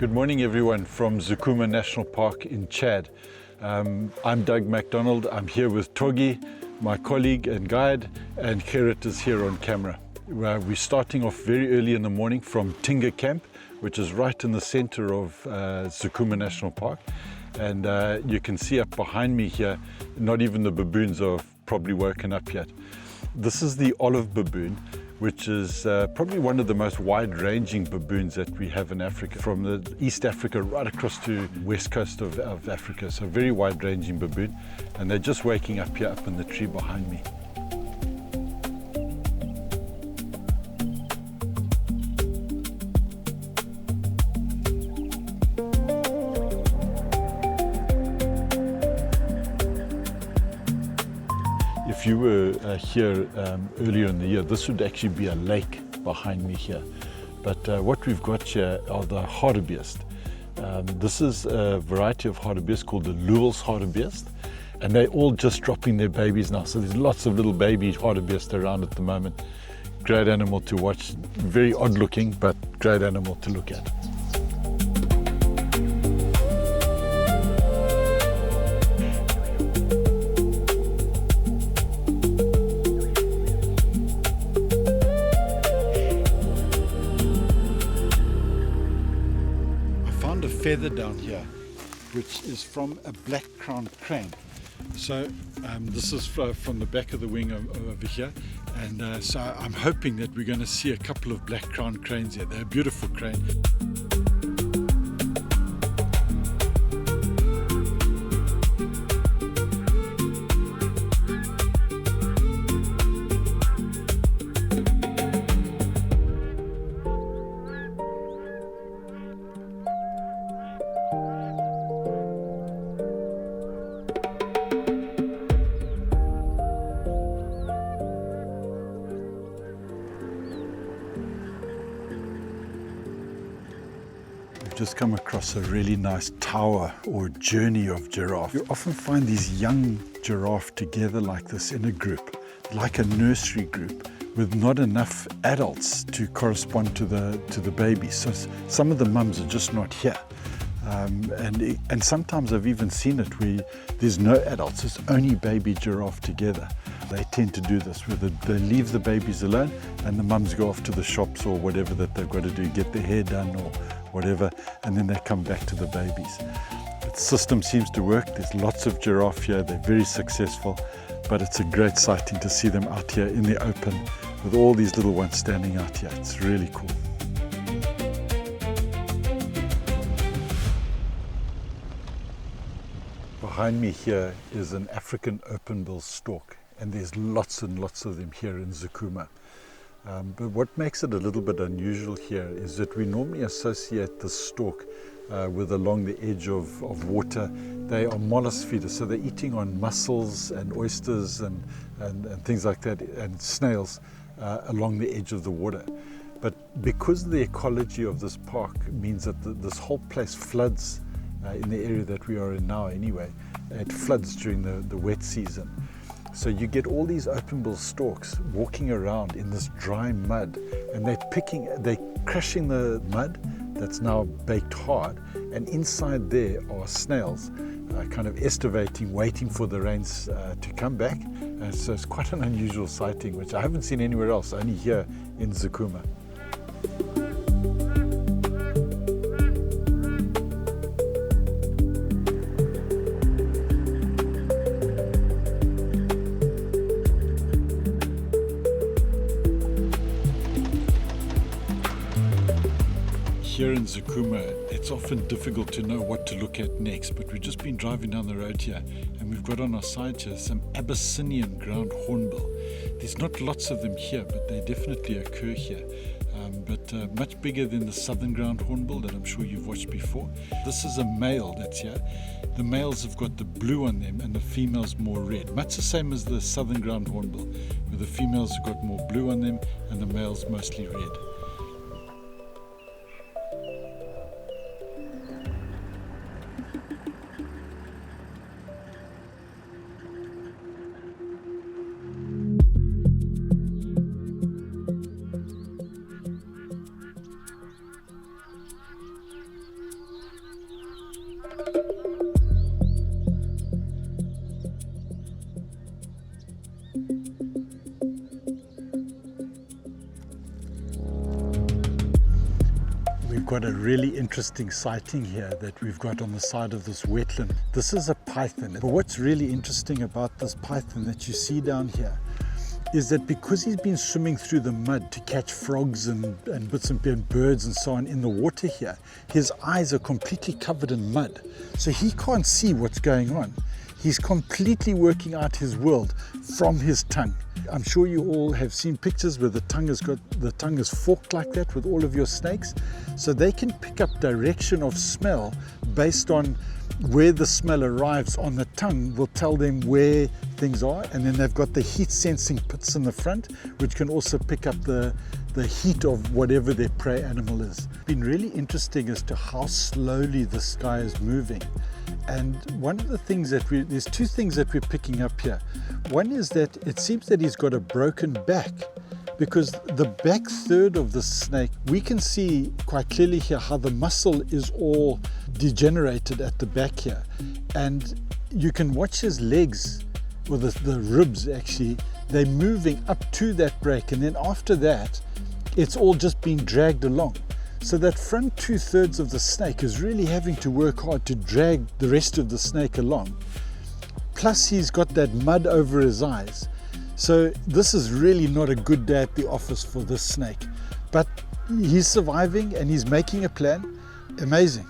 Good morning everyone from Zukuma National Park in Chad. I'm Doug MacDonald. I'm here with Togi, my colleague and guide, and Gerrit is here on camera. We're starting off very early in the morning from Tinga Camp, which is right in the center of Zukuma National Park. And you can see up behind me here, not even the baboons are probably woken up yet. This is the olive baboon, which is probably one of the most wide-ranging baboons that we have in Africa, from the East Africa right across to west coast of Africa. So very wide-ranging baboon, and they're just waking up here up in the tree behind me. If you were here earlier in the year, this would actually be a lake behind me here. But what we've got here are the hartebeest. This is a variety of hartebeest called the Lewis hartebeest, and they're all just dropping their babies now. So there's lots of little baby hartebeest around at the moment. Great animal to watch, very odd looking, but great animal to look at. Feather down here, which is from a black-crowned crane. So this is from the back of the wing over here, and so I'm hoping that we're going to see a couple of black-crowned cranes here. They're a beautiful crane. Just come across a really nice tower or journey of giraffe. You often find these young giraffe together like this in a group, like a nursery group, with not enough adults to correspond to the babies. So some of the mums are just not here. And sometimes I've even seen it where there's no adults, it's only baby giraffe together. They tend to do this, where they leave the babies alone and the mums go off to the shops or whatever that they've got to do, get their hair done or whatever, and then they come back to the babies. The system seems to work. There's lots of giraffe here. They're very successful, but it's a great sighting to see them out here in the open with all these little ones standing out here. It's really cool. Behind me here is an African open-bill stork, and there's lots and lots of them here in Zukuma. But what makes it a little bit unusual here is that we normally associate the stork with along the edge of water. They are mollusk feeders, so they're eating on mussels and oysters and things like that, and snails along the edge of the water. But because the ecology of this park means that this whole place floods in the area that we are in now anyway, it floods during the wet season. So you get all these open-bill storks walking around in this dry mud, and they're crushing the mud that's now baked hard, and inside there are snails kind of estivating, waiting for the rains to come back. So it's quite an unusual sighting, which I haven't seen anywhere else, only here in Zukuma. Here in Zukuma, it's often difficult to know what to look at next, but we've just been driving down the road here and we've got on our side here some Abyssinian ground hornbill. There's not lots of them here, but they definitely occur here. But much bigger than the southern ground hornbill that I'm sure you've watched before. This is a male that's here. The males have got the blue on them and the females more red. Much the same as the southern ground hornbill, where the females have got more blue on them and the males mostly red. got a really interesting sighting here that we've got on the side of this wetland. This is a python. But what's really interesting about this python that you see down here is that because he's been swimming through the mud to catch frogs and bits and birds and so on in the water here, his eyes are completely covered in mud. So he can't see what's going on. He's completely working out his world from his tongue. I'm sure you all have seen pictures where the tongue is forked like that with all of your snakes. So they can pick up direction of smell based on where the smell arrives on the tongue will tell them where things are. And then they've got the heat sensing pits in the front, which can also pick up the heat of whatever their prey animal is. It's been really interesting as to how slowly this guy is moving. And one of the things there's two things that we're picking up here. One is that it seems that he's got a broken back, because the back third of the snake, we can see quite clearly here how the muscle is all degenerated at the back here. And you can watch his legs, or the ribs actually, they're moving up to that break. And then after that, it's all just being dragged along. So that front 2/3 of the snake is really having to work hard to drag the rest of the snake along. Plus he's got that mud over his eyes. So this is really not a good day at the office for this snake. But he's surviving and he's making a plan. Amazing.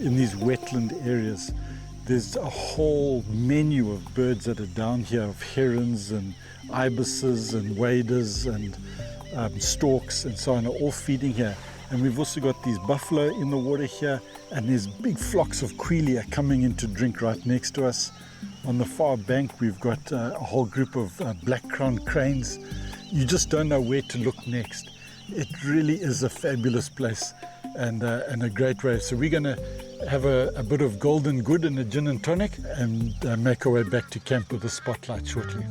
In these wetland areas, there's a whole menu of birds that are down here, of herons and ibises and waders and storks and so on, are all feeding here. And we've also got these buffalo in the water here, and there's big flocks of quelea coming in to drink right next to us. On the far bank, we've got a whole group of black-crowned cranes. You just don't know where to look next. It really is a fabulous place and a great way. So we're going to have a bit of golden good and a gin and tonic and make our way back to camp with the spotlight shortly.